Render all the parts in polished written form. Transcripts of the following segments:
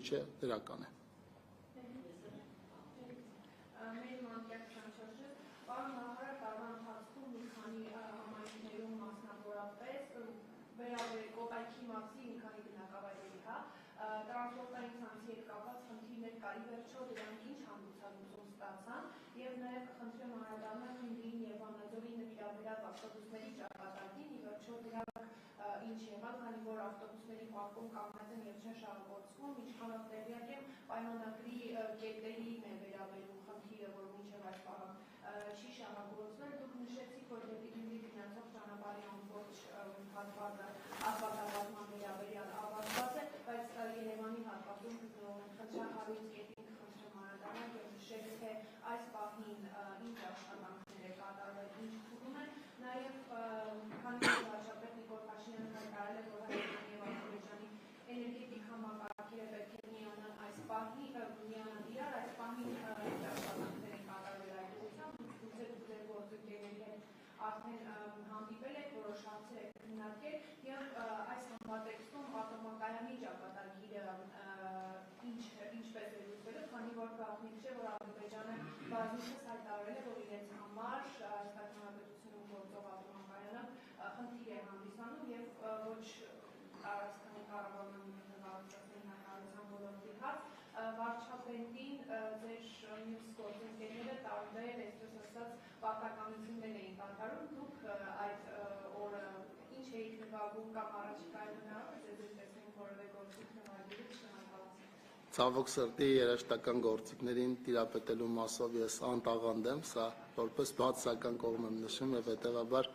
ինչը դրական է։ Կոպայքի մասի մի քանի բնակավայրերի, տրանսպորտային ցանցի հետ կապված խնդիրներ կա, ի վերջո դրանք ինչ հանդիսանում ստացան, եւ նաեւ խնդրեմ անդրադառնալ Գյումրիին եւ Վանաձորին նվիրաբերած ավտոբուսների ճակատագին, ի վերջո դրանք ինչ եղավ, քանի որ ավտոբուսների պարկում կանգնած են եւ չեն շահագործվում, ինչքանով տեղյակ եմ, պայմանագրի կետերին է վերաբերում խնդիրը, որ մինչեւ այս պահը չի շահագործվել, դուք նշեցիք, որ դեպի Գյումրի գնացող ճանապարհի ամբողջ հատվածը ասֆալտավորման վերաբերյալ ավարտված է, բայց Երևանի հատվածում գտնվող խնդրահարույց կետին խնդրեմ անդրադառնալ եւ նշել, թե այս պահին ինչ աշխատանքներ է կատարվել, ինչ թվում է, նաեւ քանի որ վարչապետ Նիկոլ Փաշինյանը հայտարարել է, որ Հայաստանի եւ Ադրբեջանի էներգետիկ համակարգերը պետք է միանան այս պահին, միանան իրար, այս պահին ինչ աշխատանքներ են կատարվել այդ ուղղությամբ, գուցե դուք ձեր գործընկերների հետ արդեն հանդիպել եք, որոշ հարցեր եք քննարկել եւ այս համատեքստում ատոմակայանի ճակատագիրը ինչպես է լուծվելու, քանի որ գաղտնիք չէ, որ Ադրբեջանը բազմիցս հայտարարել է, որ իրենց համար այս հանրապետությունում գործող ատոմակայանը խնդիր է հանդիսանում եւ ոչ Արարատի կառավարման հետևարության հայտարարության ոլորտի հարց, վարչապետին ձեր մյուս գործընկերները տարբեր, այսպես ասած, պարտականություններ էին կատարում, դուք այդ օրը ինչ էիք նվագում կամ առաջիկայում հնարավոր է ձեզ տեսնենք որևէ գործիք նվագելու չհանդալացին։ Ցավոք սրտի երաժշտական գործիքներին տիրապետելու մասով ես անտաղանդ եմ, սա որպես բացասական կողմ եմ նշում եւ հետեւաբար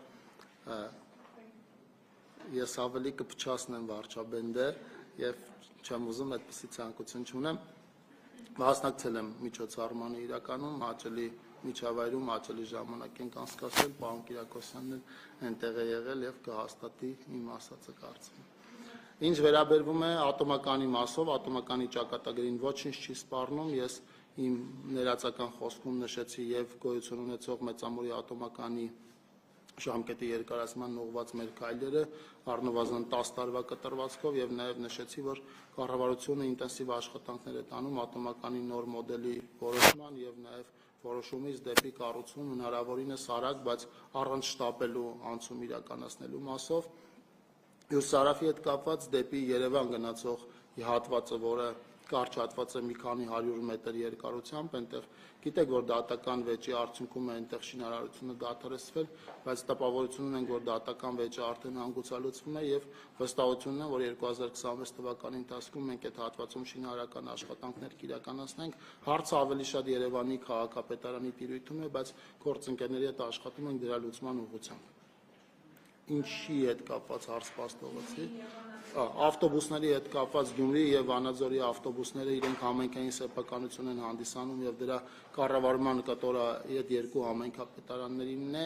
ես ավելի կփչացնեմ վարչապետը եւ չեմ ուզում այդպիսի ցանկություն չունեմ, մասնակցել եմ միջոցառմանը իրականում հաճելի միջավայրում հաճելի ժամանակ ենք անցկացրել, պարոն Կիրակոսյանն էլ այնտեղ է եղել եւ կհաստատի իմ ասածը կարծում եմ։ Ինչ վերաբերվում է ատոմականի մասով, ատոմականի ճակատագրին ոչինչ չի սպառնում, ես իմ ներածական խոսքում նշեցի եւ գոյություն ունեցող մեծամորի ատոմականի ժամկետի երկարացման ուղղված մեր քայլերը առնվազն 10 տարվա կտրվածքով եւ նաեւ նշեցի, որ կառավարությունը ինտենսիվ աշխատանքներ է տանում ատոմականի նոր մոդելի որոշման եւ նաեւ որոշումից դեպի կառուցում հնարավորինս արագ, բայց առանց շտապելու անցում իրականացնելու մասով Յուսարաֆի հետ կապված դեպի Երևան գնացող հատվածը, որը կարճ հատված է մի քանի 100 մետր երկարությամբ, այնտեղ գիտեք, որ դատական վեճի արդյունքում է այնտեղ շինարարությունը դադարեցվել, բայց տպավորություն ունենք, որ դատական վեճը արդեն հանգուցալուծվում է եւ վստահություն ունեմ, որ 2026 թվականի ընթացքում մենք այդ հատվածում շինարարական աշխատանքներ կիրականացնենք, հարցը ավելի շատ Երևանի քաղաքապետարանի տիրույթում է, բայց գործընկերների հետ աշխատում ենք դրա լուծման ուղղությամբ։ Ինչի հետ կապված հարց պաստողացի, ավտոբուսների հետ կապված Գյումրի եւ Վանաձորի ավտոբուսները իրենք համայնքային սեփականություն են հանդիսանում եւ դրա կառավարման կտորը այդ երկու համայնքապետարաններինն է,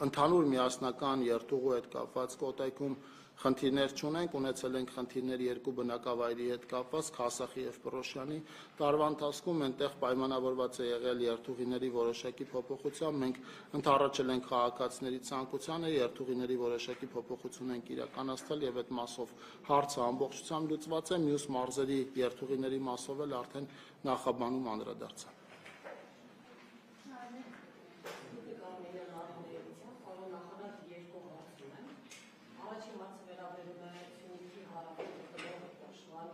ընդհանուր միասնական երթուղու հետ կապված Կոտայքում խնդիրներ չունենք, ունեցել ենք խնդիրներ երկու բնակավայրի հետ կապված Խասախի եւ Պռոշյանի տարվա ընթացքում այնտեղ պայմանավորված է եղել երթուղիների որոշակի փոփոխությամբ, մենք ընդառաջել ենք քաղաքացիների ցանկությանը, երթուղիների որոշակի փոփոխություն ենք իրականացնել եւ այդ մասով հարցը ամբողջությամբ լուծված է, մյուս մարզերի երթուղիների մասով էլ արդեն նախաբանում անդրադարձա։